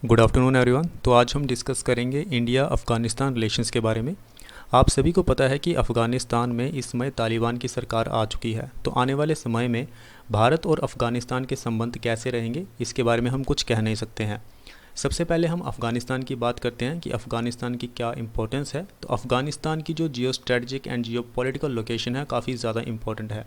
Good afternoon everyone. तो आज हम डिस्कस करेंगे इंडिया अफ़गानिस्तान रिलेशंस के बारे में। आप सभी को पता है कि अफ़गानिस्तान में इस समय तालिबान की सरकार आ चुकी है। तो आने वाले समय में भारत और अफ़गानिस्तान के संबंध कैसे रहेंगे, इसके बारे में हम कुछ कह नहीं सकते हैं। सबसे पहले हम अफ़गानिस्तान की बात करते हैं कि अफ़गानिस्तान की क्या इंपॉर्टेंस है। तो अफ़गानिस्तान की जो geo strategic and Jio political location है काफ़ी ज़्यादा इंपॉर्टेंट है।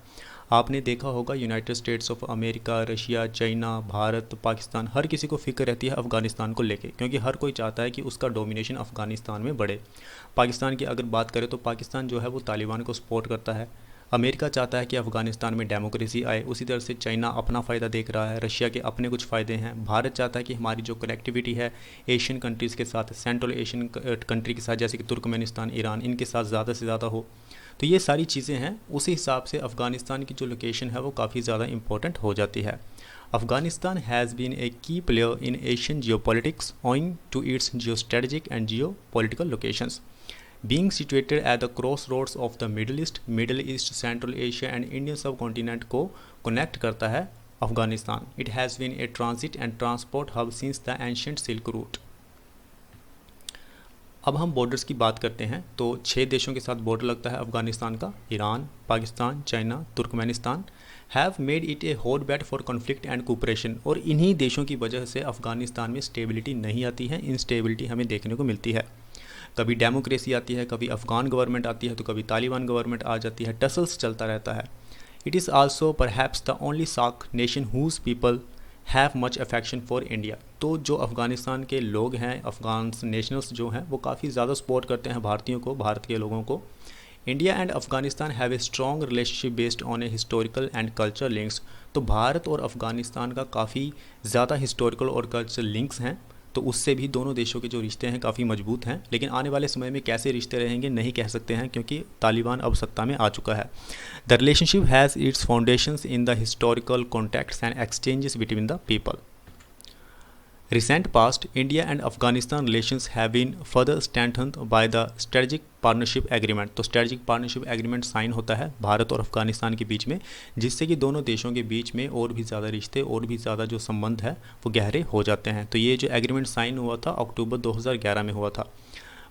आपने देखा होगा United States of America, Russia, China, Bharat, Pakistan, हर किसी को फिक्र रहती है अफ़गानिस्तान को लेके, क्योंकि हर कोई चाहता है कि उसका डोमिनेशन अफ़गानिस्तान में बढ़े। पाकिस्तान की अगर बात करें तो पाकिस्तान जो है वो तालिबान को सपोर्ट करता है। अमेरिका चाहता है कि अफ़गानिस्तान में डेमोक्रेसी आए, उसी तरह से चाइना अपना फ़ायदा देख रहा है, रशिया के अपने कुछ फ़ायदे हैं। भारत चाहता है कि हमारी जो कनेक्टिविटी है एशियन कंट्रीज़ के साथ, सेंट्रल एशियन कंट्री के साथ, जैसे कि तुर्कमेनिस्तान, ईरान, इनके साथ ज़्यादा से ज़्यादा हो। तो ये सारी चीज़ें हैं, उसी हिसाब से अफ़गानिस्तान की जो लोकेशन है वो काफ़ी ज़्यादा इंपॉर्टेंट हो जाती है। Afghanistan has been a key player in Asian geopolitics owing to its Jio strategic and Jio political locations. Being situated at the crossroads of the Middle East, Central Asia and Indian subcontinent को connect करता है Afghanistan. It has been a transit and transport hub since the ancient Silk Route। अब हम borders की बात करते हैं तो 6 देशों के साथ बॉर्डर लगता है अफ़गानिस्तान का। Iran, Pakistan, China, Turkmenistan have made it A hot bed for conflict and cooperation. और इन्हीं देशों की वजह से अफ़गानिस्तान में स्टेबिलिटी नहीं आती है, इंस्टेबिलिटी हमें देखने को मिलती है। कभी डेमोक्रेसी आती है, कभी अफ़गान गवर्नमेंट आती है, तो कभी तालिबान गवर्नमेंट आ जाती है। टसल्स चलता रहता है। It is also perhaps the only SAARC nation whose people have much affection for India. तो जो अफ़गानिस्तान के लोग हैं, अफ़गान नेशनल्स जो हैं, वो काफ़ी ज़्यादा सपोर्ट करते हैं भारतीयों को, भारत के लोगों को। India and Afghanistan have a strong relationship based on a historical and culture links. तो भारत और अफ़गानिस्तान का काफ़ी ज़्यादा हिस्टोरिकल और कल्चरल लिंक्स हैं, तो उससे भी दोनों देशों के जो रिश्ते हैं काफ़ी मजबूत हैं। लेकिन आने वाले समय में कैसे रिश्ते रहेंगे नहीं कह सकते हैं, क्योंकि तालिबान अब सत्ता में आ चुका है। The relationship has its foundations in the historical contacts and exchanges between the people. Recent past, India and Afghanistan relations have been further strengthened by the Strategic Partnership Agreement। तो Strategic Partnership Agreement साइन होता है भारत और अफ़गानिस्तान के बीच में, जिससे कि दोनों देशों के बीच में और भी ज़्यादा रिश्ते और भी ज़्यादा जो संबंध है वो गहरे हो जाते हैं। तो ये जो एग्रीमेंट साइन हुआ था अक्टूबर 2011 में हुआ था।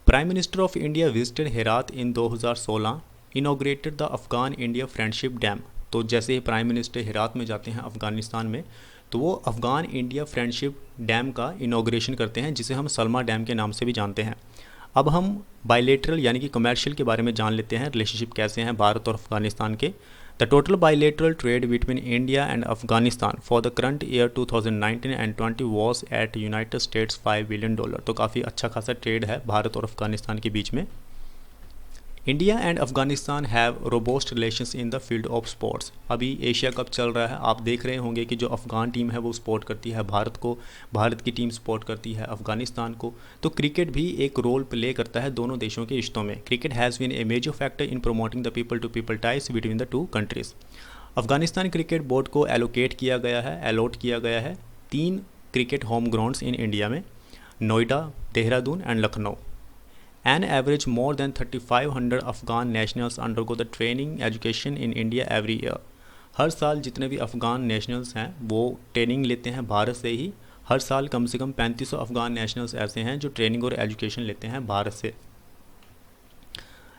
Prime minister of India visited Herat in 2016, inaugurated the Afghan India friendship dam. तो जैसे ही प्राइम मिनिस्टर हेरात में जाते हैं अफ़गानिस्तान में, तो वो अफ़गान इंडिया फ्रेंडशिप डैम का इनॉग्रेशन करते हैं, जिसे हम सलमा डैम के नाम से भी जानते हैं। अब हम बायलेटरल यानी कि कमर्शियल के बारे में जान लेते हैं, रिलेशनशिप कैसे हैं भारत और अफ़गानिस्तान के। The total bilateral trade between India and Afghanistan for the current year 2019 and 20 was at United states $5 billion. तो काफ़ी अच्छा खासा ट्रेड है भारत और अफ़गानिस्तान के बीच में। India and Afghanistan have robust relations in the field of sports. अभी एशिया कप चल रहा है, आप देख रहे होंगे कि जो अफ़गान टीम है वो सपोर्ट करती है भारत को, भारत की टीम सपोर्ट करती है अफ़गानिस्तान को। तो क्रिकेट भी एक रोल प्ले करता है दोनों देशों के रिश्तों में। Cricket has been a major factor in promoting the people to people ties between the two countries. Afghanistan cricket board को अलॉट किया गया है 3 cricket home grounds in India में, Noida, Dehradun and Lucknow. An average more than 3,500 Afghan nationals undergo the training education in India every year। हर साल जितने भी Afghan nationals हैं वो ट्रेनिंग लेते हैं भारत से ही। हर साल कम से कम 3500 अफ़गान नेशनल्स ऐसे हैं जो ट्रेनिंग और एजुकेशन लेते हैं भारत से।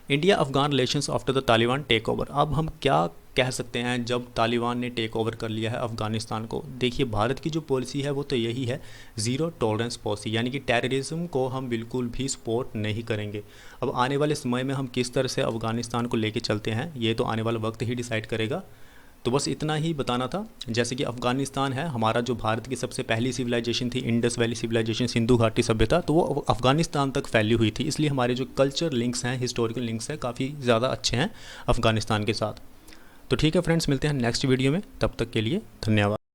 India Afghan relations after the Taliban take over. अब हम क्या कह सकते हैं जब तालिबान ने टेक ओवर कर लिया है अफ़गानिस्तान को। देखिए, भारत की जो पॉलिसी है वो तो यही है, ज़ीरो टॉलरेंस पॉलिसी, यानी कि टेररिज्म को हम बिल्कुल भी सपोर्ट नहीं करेंगे। अब आने वाले समय में हम किस तरह से अफ़गानिस्तान को लेके चलते हैं ये तो आने वाला वक्त ही डिसाइड करेगा। तो बस इतना ही बताना था। जैसे कि अफ़गानिस्तान है हमारा, जो भारत की सबसे पहली सिविलाइजेशन थी, इंडस वैली सिविलाइजेशन, सिंधु घाटी सभ्यता, तो वो अफ़गानिस्तान तक फैली हुई थी। इसलिए हमारे जो कल्चर लिंक्स हैं, हिस्टोरिकल लिंक्स हैं, काफ़ी ज़्यादा अच्छे हैं अफ़गानिस्तान के साथ। तो ठीक है फ्रेंड्स, मिलते हैं नेक्स्ट वीडियो में, तब तक के लिए धन्यवाद।